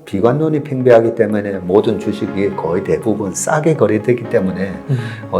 비관론이 팽배하기 때문에 모든 주식이 거의 대부분 싸게 거래되기 때문에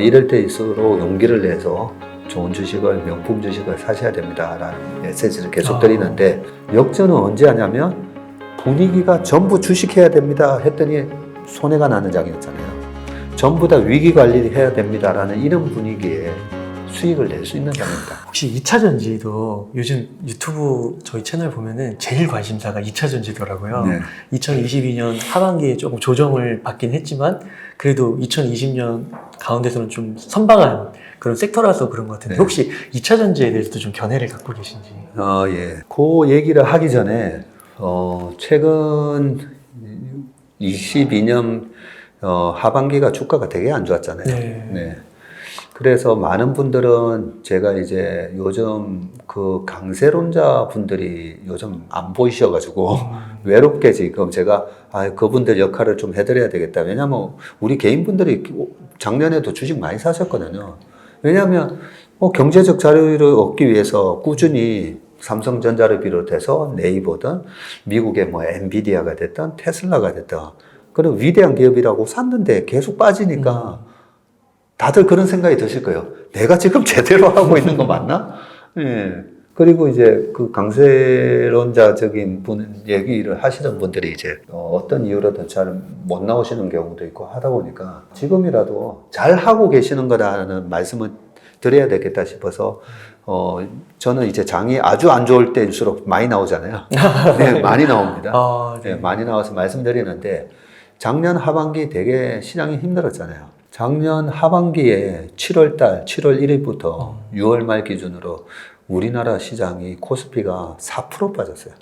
이럴 때일수록 용기를 내서 좋은 주식을, 명품 주식을 사셔야 됩니다라는 메시지를 계속 드리는데, 역전은 언제 하냐면 분위기가 전부 주식해야 됩니다 했더니 손해가 나는 장이었잖아요. 전부 다 위기 관리를 해야 됩니다라는 이런 분위기에 수익을 낼 수 있는 장입니다. 혹시 2차전지도 요즘 유튜브 저희 채널 보면은 제일 관심사가 2차전지더라고요. 네. 2022년 하반기에 조금 조정을 받긴 했지만 그래도 2020년 가운데서는 좀 선방한 그런 섹터라서 그런 것 같은데, 네. 혹시 2차전지에 대해서도 좀 견해를 갖고 계신지? 예. 그 얘기를 하기 전에 최근 22년 하반기가 주가가 되게 안 좋았잖아요. 네. 네. 그래서 많은 분들은 제가 이제 요즘 그 강세론자 분들이 요즘 안 보이셔가지고 외롭게 지금 제가 그분들 역할을 좀 해드려야 되겠다. 왜냐면 우리 개인분들이 작년에도 주식 많이 사셨거든요. 왜냐하면 경제적 자유를 얻기 위해서 꾸준히 삼성전자를 비롯해서 네이버든 미국의 엔비디아가 됐든 테슬라가 됐든 그런 위대한 기업이라고 샀는데 계속 빠지니까 다들 그런 생각이 드실 거예요. 내가 지금 제대로 하고 있는 거 맞나? 예. 그리고 이제 그 강세론자적인 얘기를 하시는 분들이 이제 어떤 이유로든 잘 못 나오시는 경우도 있고 하다 보니까 지금이라도 잘 하고 계시는 거라는 말씀을 드려야 되겠다 싶어서 저는 이제 장이 아주 안 좋을 때일수록 많이 나오잖아요. 네, 많이 나옵니다. 네. 네, 많이 나와서 말씀드리는데 작년 하반기 되게 시장이 힘들었잖아요. 작년 하반기에 7월 1일부터 6월 말 기준으로 우리나라 시장이 코스피가 4% 빠졌어요.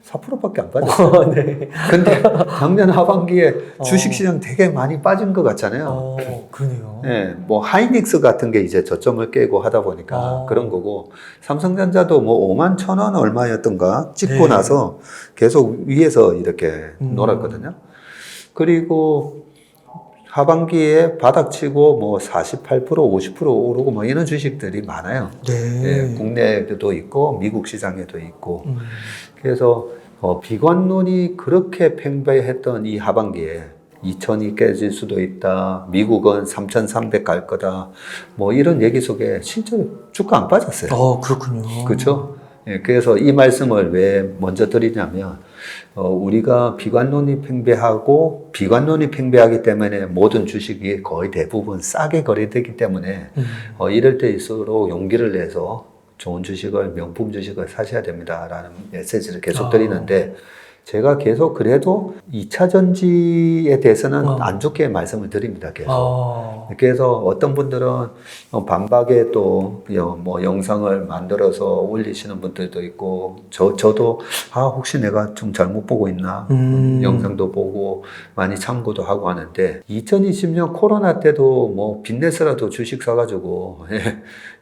4%밖에 안 빠졌어요. 네. 근데 작년 하반기에 주식시장 되게 많이 빠진 것 같잖아요. 그러네요. 네, 하이닉스 같은 게 이제 저점을 깨고 하다 보니까 그런 거고, 삼성전자도 5만 1,000원 얼마였던가 찍고 네. 나서 계속 위에서 이렇게 놀았거든요. 그리고 하반기에 바닥치고 48%, 50% 오르고 이런 주식들이 많아요. 네. 예, 국내에도 있고 미국 시장에도 있고. 그래서 비관론이 그렇게 팽배했던 이 하반기에 2,000이 깨질 수도 있다, 미국은 3,300 갈 거다, 이런 얘기 속에 실제로 주가 안 빠졌어요. 그렇군요. 그렇죠? 예, 그래서 이 말씀을 왜 먼저 드리냐면, 우리가 비관론이 팽배하기 때문에 모든 주식이 거의 대부분 싸게 거래되기 때문에 이럴 때일수록 용기를 내서 좋은 주식을, 명품 주식을 사셔야 됩니다라는 메시지를 계속 드리는데, 제가 계속 그래도 2차 전지에 대해서는 안 좋게 말씀을 드립니다. 계속. 그래서 어떤 분들은 반박에 또 영상을 만들어서 올리시는 분들도 있고, 저도 혹시 내가 좀 잘못 보고 있나 영상도 보고 많이 참고도 하고 하는데, 2020년 코로나 때도 빚내서라도 주식 사가지고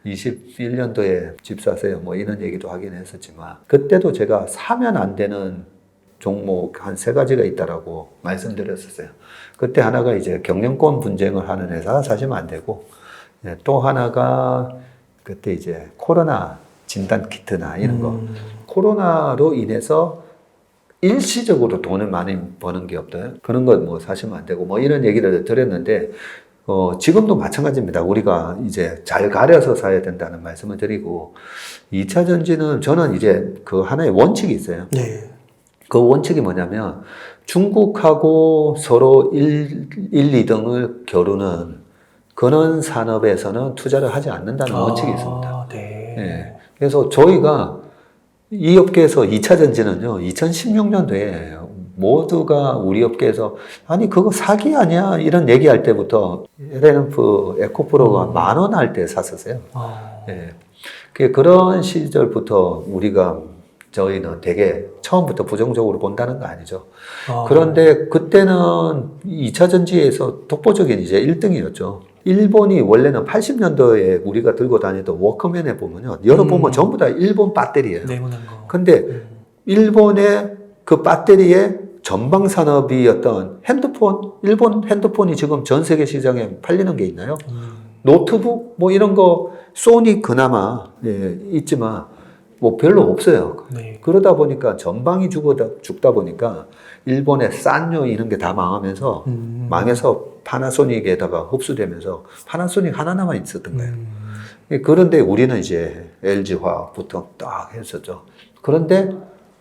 21년도에 집 사세요 이런 얘기도 하긴 했었지만, 그때도 제가 사면 안 되는 종목 한 3가지가 있다라고 말씀드렸었어요. 그때 하나가 이제 경영권 분쟁을 하는 회사 사시면 안 되고, 또 하나가 그때 이제 코로나 진단 키트나 이런 거, 코로나로 인해서 일시적으로 돈을 많이 버는 게 없다, 그런 거 사시면 안 되고 이런 얘기를 드렸는데, 지금도 마찬가지입니다. 우리가 이제 잘 가려서 사야 된다는 말씀을 드리고, 2차 전지는 저는 이제 그 하나의 원칙이 있어요. 네. 그 원칙이 뭐냐면, 중국하고 서로 1, 2등을 겨루는 그런 산업에서는 투자를 하지 않는다는 원칙이 있습니다. 네. 네. 그래서 저희가 이 업계에서 2차 전지는요, 2016년도에 모두가 우리 업계에서 그거 사기 아니야 이런 얘기할 때부터 LNF 에코프로가 10,000원 할 때 샀었어요. 네. 그런 시절부터 저희는 되게 처음부터 부정적으로 본다는 거 아니죠. 그런데 그때는 2차 전지에서 독보적인 이제 1등이었죠. 일본이 원래는 80년도에 우리가 들고 다니던 워크맨에 보면요, 열어보면 전부 다 일본 배터리예요. 네모난 거. 근데 일본의 그 배터리의 전방 산업이었던 핸드폰, 일본 핸드폰이 지금 전 세계 시장에 팔리는 게 있나요? 노트북 이런 거 소니 그나마 있지만 별로 없어요. 네. 그러다 보니까 전방이 죽다 보니까 일본의 산요 이런 게 다 망하면서 망해서 파나소닉에다가 흡수되면서 파나소닉 하나 남아 있었던 거예요. 그런데 우리는 이제 LG화학부터 딱 했었죠. 그런데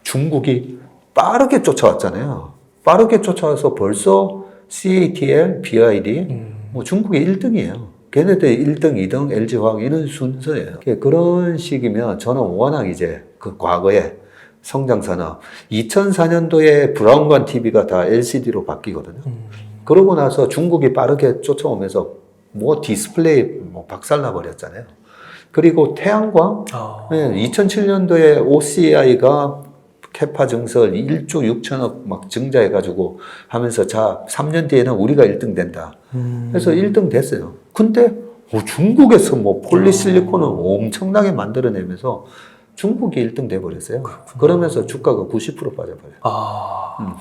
중국이 빠르게 쫓아왔잖아요. 빠르게 쫓아와서 벌써 CATL, BID, 뭐 중국이 1등이에요. 걔네들 1등, 2등, LG화학 이런 순서예요. 그런 식이면 저는 워낙 이제 그 과거에 성장산업, 2004년도에 브라운관 TV가 다 LCD로 바뀌거든요. 그러고 나서 중국이 빠르게 쫓아오면서 뭐 디스플레이 뭐 박살나 버렸잖아요. 그리고 태양광, 2007년도에 OCI가 캐파 증설 1조 6천억 막 증자해가지고 하면서 자, 3년 뒤에는 우리가 1등 된다. 그래서 1등 됐어요. 근데 중국에서 뭐 폴리실리콘을 엄청나게 만들어내면서 중국이 1등 돼버렸어요. 그러면서 주가가 90% 빠져버려요.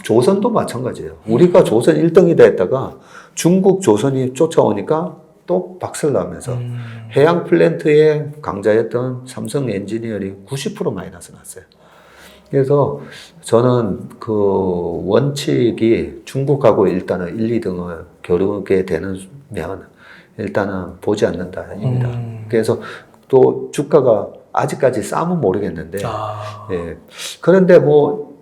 조선도 마찬가지예요. 우리가 조선 1등이다 했다가 중국 조선이 쫓아오니까 또 박살나면서 해양 플랜트에 강자였던 삼성 엔지니어링 90% 마이너스 났어요. 그래서 저는 그 원칙이 중국하고 일단은 1, 2등을 겨루게 되면 일단은 보지 않는다입니다. 그래서 또 주가가 아직까지 싸면 모르겠는데, 예. 그런데 뭐,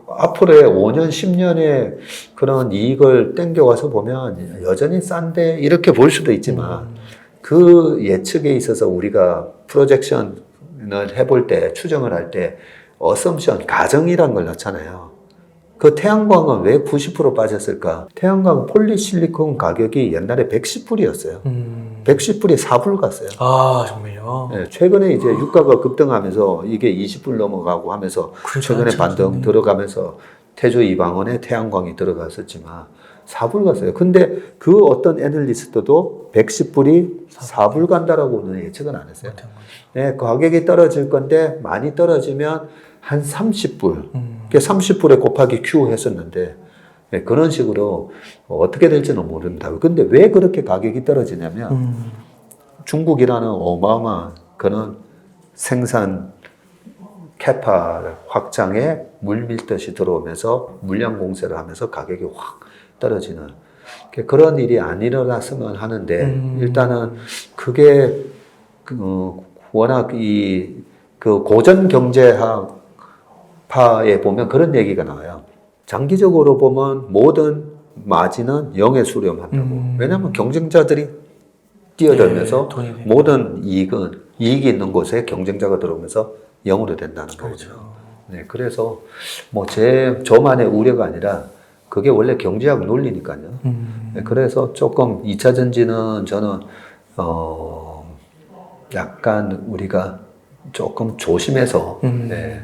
앞으로의 5년, 10년의 그런 이익을 땡겨와서 보면 여전히 싼데 이렇게 볼 수도 있지만 그 예측에 있어서 우리가 프로젝션을 해볼 때, 추정을 할 때 어썸션, 가정이란 걸 넣잖아요. 그 태양광은 왜 90% 빠졌을까? 태양광 폴리실리콘 가격이 옛날에 110불이었어요. 110불이 4불 갔어요. 아, 정말요? 네, 최근에 이제 유가가 급등하면서 이게 20불 넘어가고 하면서 최근에 반등 들어가면서 태조 이방원에 태양광이 들어갔었지만 4불 갔어요. 근데 그 어떤 애널리스트도 110불이 4불 간다라고는 예측은 안 했어요. 네, 가격이 떨어질 건데 많이 떨어지면 한 30불. 30불에 곱하기 Q 했었는데 네, 그런 식으로 어떻게 될지는 모른다. 근데 왜 그렇게 가격이 떨어지냐면 중국이라는 어마어마한 그런 생산 캐파 확장에 물밀듯이 들어오면서 물량 공세를 하면서 가격이 확 떨어지는 그런 일이 안 일어났으면 하는데 일단은 그게 워낙 그 고전 경제학파에 보면 그런 얘기가 나와요. 장기적으로 보면 모든 마진은 0에 수렴한다고. 왜냐하면 경쟁자들이 뛰어들면서 모든 이익이 있는 곳에 경쟁자가 들어오면서 0으로 된다는 거죠. 네, 그래서 뭐 저만의 우려가 아니라 그게 원래 경제학 논리니까요. 네, 그래서 조금 2차 전지는 저는 약간 우리가 조금 조심해서 네,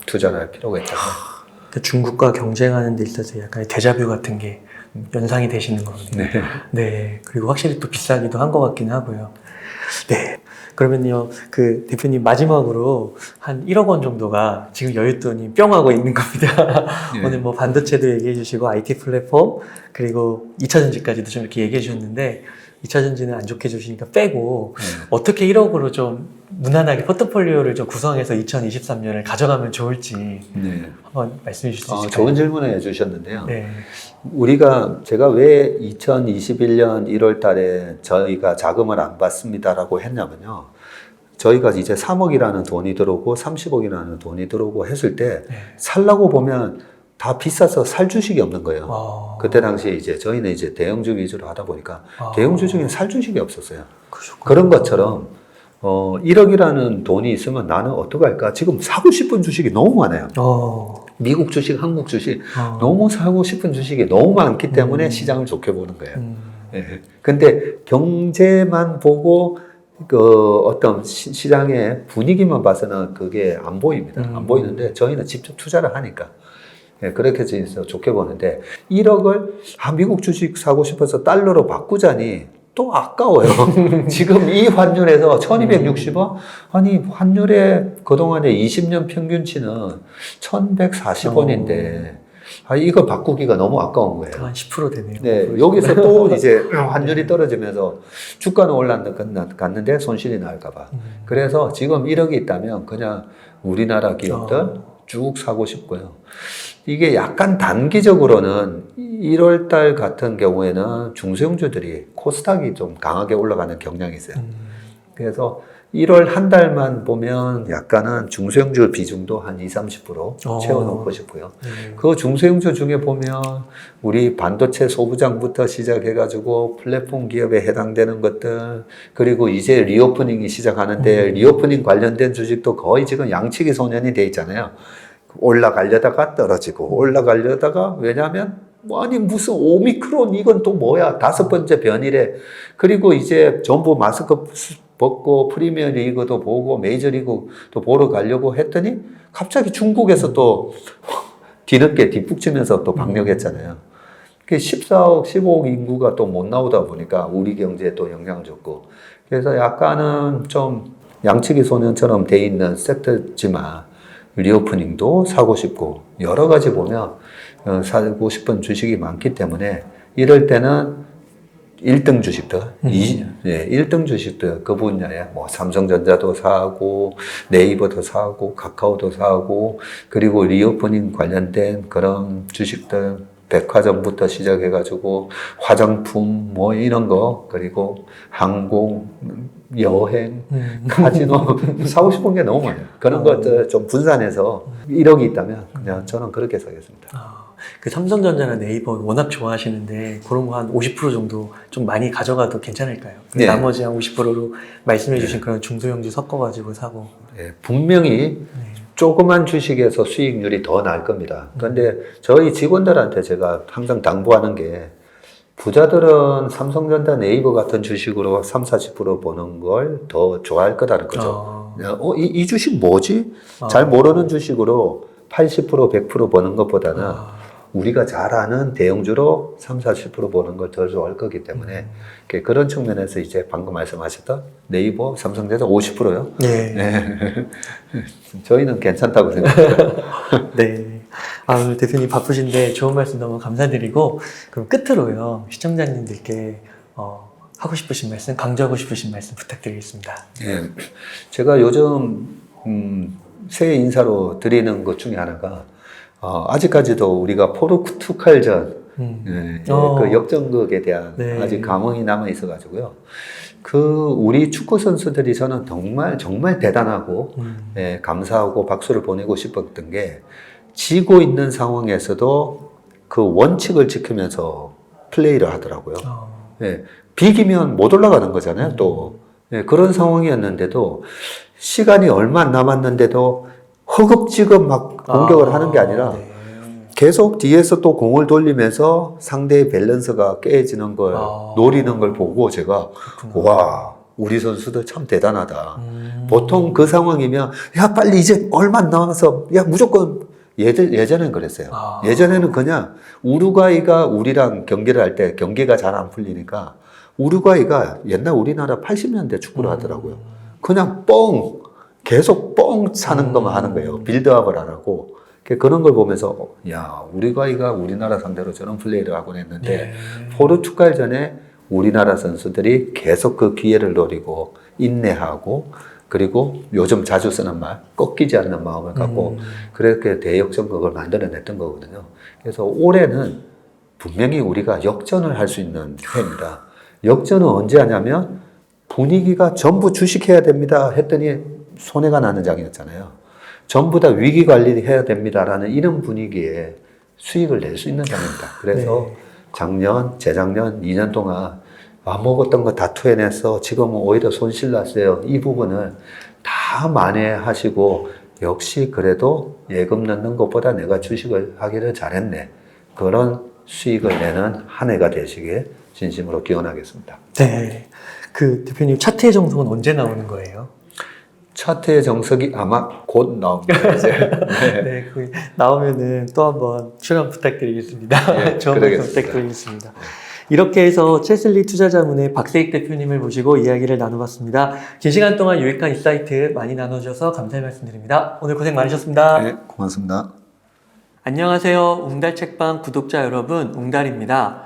투자를 할 필요가 있다. 중국과 경쟁하는 데 있어서 약간의 데자뷰 같은 게 연상이 되시는 거거든요. 네. 그리고 확실히 또 비싸기도 한 것 같긴 하고요. 네. 그러면요, 그 대표님 마지막으로 한 1억 원 정도가 지금 여윳돈이 뿅 하고 있는 겁니다. 네. 오늘 뭐 반도체도 얘기해 주시고 IT 플랫폼 그리고 2차 전지까지도 좀 이렇게 얘기해 주셨는데 2차 전지는 안 좋게 주시니까 빼고 어떻게 1억으로 좀 무난하게 포트폴리오를 좀 구성해서 2023년을 가져가면 좋을지 한번 말씀해 주실 수 있을까요? 좋은 질문을 해주셨는데요. 네. 제가 왜 2021년 1월 달에 저희가 자금을 안 받습니다라고 했냐면요. 저희가 이제 3억이라는 돈이 들어오고 30억이라는 돈이 들어오고 했을 때 살라고 보면 다 비싸서 살 주식이 없는 거예요. 그때 당시에 이제 저희는 이제 대형주 위주로 하다 보니까 대형주 중에 살 주식이 없었어요. 그런 것처럼 1억이라는 돈이 있으면 나는 어떡할까? 지금 사고 싶은 주식이 너무 많아요. 미국 주식, 한국 주식 너무 사고 싶은 주식이 너무 많기 때문에 시장을 좋게 보는 거예요. 예. 근데 경제만 보고 어떤 시장의 분위기만 봐서는 그게 안 보입니다. 안 보이는데 저희는 직접 투자를 하니까. 예, 그렇게 해서 좋게 보는데 1억을 미국 주식 사고 싶어서 달러로 바꾸자니 또 아까워요. 지금 이 환율에서 1260원? 아니 환율의 그동안의 20년 평균치는 1140원인데 이거 바꾸기가 너무 아까운 거예요. 한 10% 되네요. 네, 여기서 또 이제 환율이 떨어지면서 주가는 올랐는데 손실이 날까 봐. 그래서 지금 1억이 있다면 그냥 우리나라 기업들 쭉 사고 싶고요. 이게 약간 단기적으로는 1월 달 같은 경우에는 중소형주들이 코스닥이 좀 강하게 올라가는 경향이 있어요. 그래서 1월 한 달만 보면 약간은 중소형주 비중도 한 20-30% 채워놓고 싶고요. 그 중소형주 중에 보면 우리 반도체 소부장부터 시작해가지고 플랫폼 기업에 해당되는 것들, 그리고 이제 리오프닝이 시작하는데 리오프닝 관련된 주식도 거의 지금 양치기 소년이 돼 있잖아요. 올라가려다가 떨어지고 올라가려다가, 왜냐하면 아니 무슨 오미크론 이건 또 뭐야, 5번째 변이래. 그리고 이제 전부 마스크 벗고 프리미어 리그도 보고 메이저리그도 보러 가려고 했더니 갑자기 중국에서 또 뒤늦게 뒷북치면서 또 방역했잖아요. 14억, 15억 인구가 또 못 나오다 보니까 우리 경제에 또 영향 줬고, 그래서 약간은 좀 양치기 소년처럼 돼 있는 섹터지만 리오프닝도 사고 싶고, 여러 가지 보면 사고 싶은 주식이 많기 때문에 이럴 때는 1등 주식들, 1등 주식들 그 분야에 뭐 삼성전자도 사고 네이버도 사고 카카오도 사고, 그리고 리오프닝 관련된 그런 주식들, 백화점부터 시작해가지고 화장품 뭐 이런 거, 그리고 항공, 여행, 카지노 사고 싶은 게 너무 많아요. 그런 것들 좀 분산해서 1억이 있다면 그냥 저는 그렇게 사겠습니다. 그 삼성전자나 네이버 워낙 좋아하시는데 그런 거 한 50% 정도 좀 많이 가져가도 괜찮을까요? 네. 나머지 한 50%로 말씀해 주신 그런 중소형주 섞어가지고 사고. 네, 분명히 조그만 주식에서 수익률이 더 나을 겁니다. 그런데 저희 직원들한테 제가 항상 당부하는 게, 부자들은 삼성전자, 네이버 같은 주식으로 30-40% 버는 걸 더 좋아할 거다는 거죠. 이 주식 뭐지? 잘 모르는 주식으로 80%, 100% 버는 것보다는 우리가 잘 아는 대형주로 30-40% 버는 걸 더 좋아할 거기 때문에 그런 측면에서 이제 방금 말씀하셨던 네이버, 삼성전자 50%요? 네. 네. 저희는 괜찮다고 생각해요. 네. 오늘 대표님 바쁘신데 좋은 말씀 너무 감사드리고, 그럼 끝으로요, 시청자님들께 하고 싶으신 말씀, 강조하고 싶으신 말씀 부탁드리겠습니다. 네. 제가 요즘 새해 인사로 드리는 것 중에 하나가, 아직까지도 우리가 포르투갈전 그 역전극에 대한 아직 감흥이 남아 있어가지고요. 우리 축구 선수들이 저는 정말 대단하고 감사하고 박수를 보내고 싶었던 게, 지고 있는 상황에서도 그 원칙을 지키면서 플레이를 하더라고요. 비기면 못 올라가는 거잖아요, 또. 그런 상황이었는데도 시간이 얼마 안 남았는데도 허겁지겁 막 공격을 하는 게 아니라 계속 뒤에서 또 공을 돌리면서 상대의 밸런스가 깨지는 걸 노리는 걸 보고 제가 와, 우리 선수들 참 대단하다. 보통 그 상황이면 야 빨리 이제 얼마 안 남아서 야 무조건, 예전엔 그랬어요. 예전에는 그냥 우루과이가 우리랑 경기를 할 때 경기가 잘 안 풀리니까 우루과이가 옛날 우리나라 80년대 축구를 하더라고요. 그냥 계속 뻥 차는 것만 하는 거예요. 빌드업을 안 하고. 그런 걸 보면서 야, 우루과이가 우리나라 상대로 저런 플레이를 하곤 했는데 포르투갈전에 우리나라 선수들이 계속 그 기회를 노리고 인내하고, 그리고 요즘 자주 쓰는 말, 꺾이지 않는 마음을 갖고 그렇게 대역전극을 만들어냈던 거거든요. 그래서 올해는 분명히 우리가 역전을 할 수 있는 해입니다. 역전은 언제 하냐면, 분위기가 전부 주식해야 됩니다 했더니 손해가 나는 장이었잖아요. 전부 다 위기 관리해야 됩니다라는 이런 분위기에 수익을 낼 수 있는 장입니다. 그래서 작년, 재작년, 2년 동안 먹었던 거 다 토해내서 지금은 오히려 손실 났어요. 이 부분을 다 만회하시고, 역시 그래도 예금 넣는 것보다 내가 주식을 하기를 잘했네, 그런 수익을 내는 한 해가 되시길 진심으로 기원하겠습니다. 네. 그 대표님 차트의 정석은 언제 나오는 거예요? 차트의 정석이 아마 곧 나옵니다. 이제. 네, 그 나오면은 또 한번 출연 부탁드리겠습니다. 네, 좋은 말씀 부탁드리겠습니다. 이렇게 해서 채슬리 투자자문의 박세익 대표님을 모시고 이야기를 나눠봤습니다. 긴 시간 동안 유익한 인사이트 많이 나눠주셔서 감사의 말씀드립니다. 오늘 고생 많으셨습니다. 네, 고맙습니다. 안녕하세요. 웅달책방 구독자 여러분, 웅달입니다.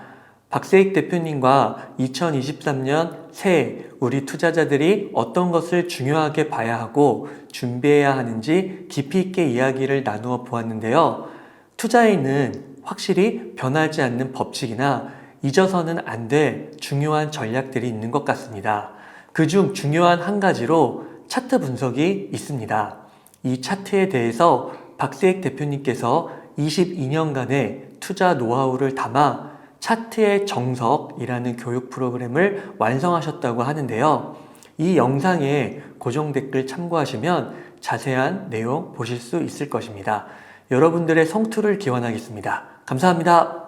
박세익 대표님과 2023년 새해 우리 투자자들이 어떤 것을 중요하게 봐야 하고 준비해야 하는지 깊이 있게 이야기를 나누어 보았는데요. 투자에는 확실히 변하지 않는 법칙이나 잊어서는 안 될 중요한 전략들이 있는 것 같습니다. 그중 중요한 한 가지로 차트 분석이 있습니다. 이 차트에 대해서 박세익 대표님께서 22년간의 투자 노하우를 담아 차트의 정석이라는 교육 프로그램을 완성하셨다고 하는데요. 이 영상에 고정 댓글 참고하시면 자세한 내용 보실 수 있을 것입니다. 여러분들의 성투를 기원하겠습니다. 감사합니다.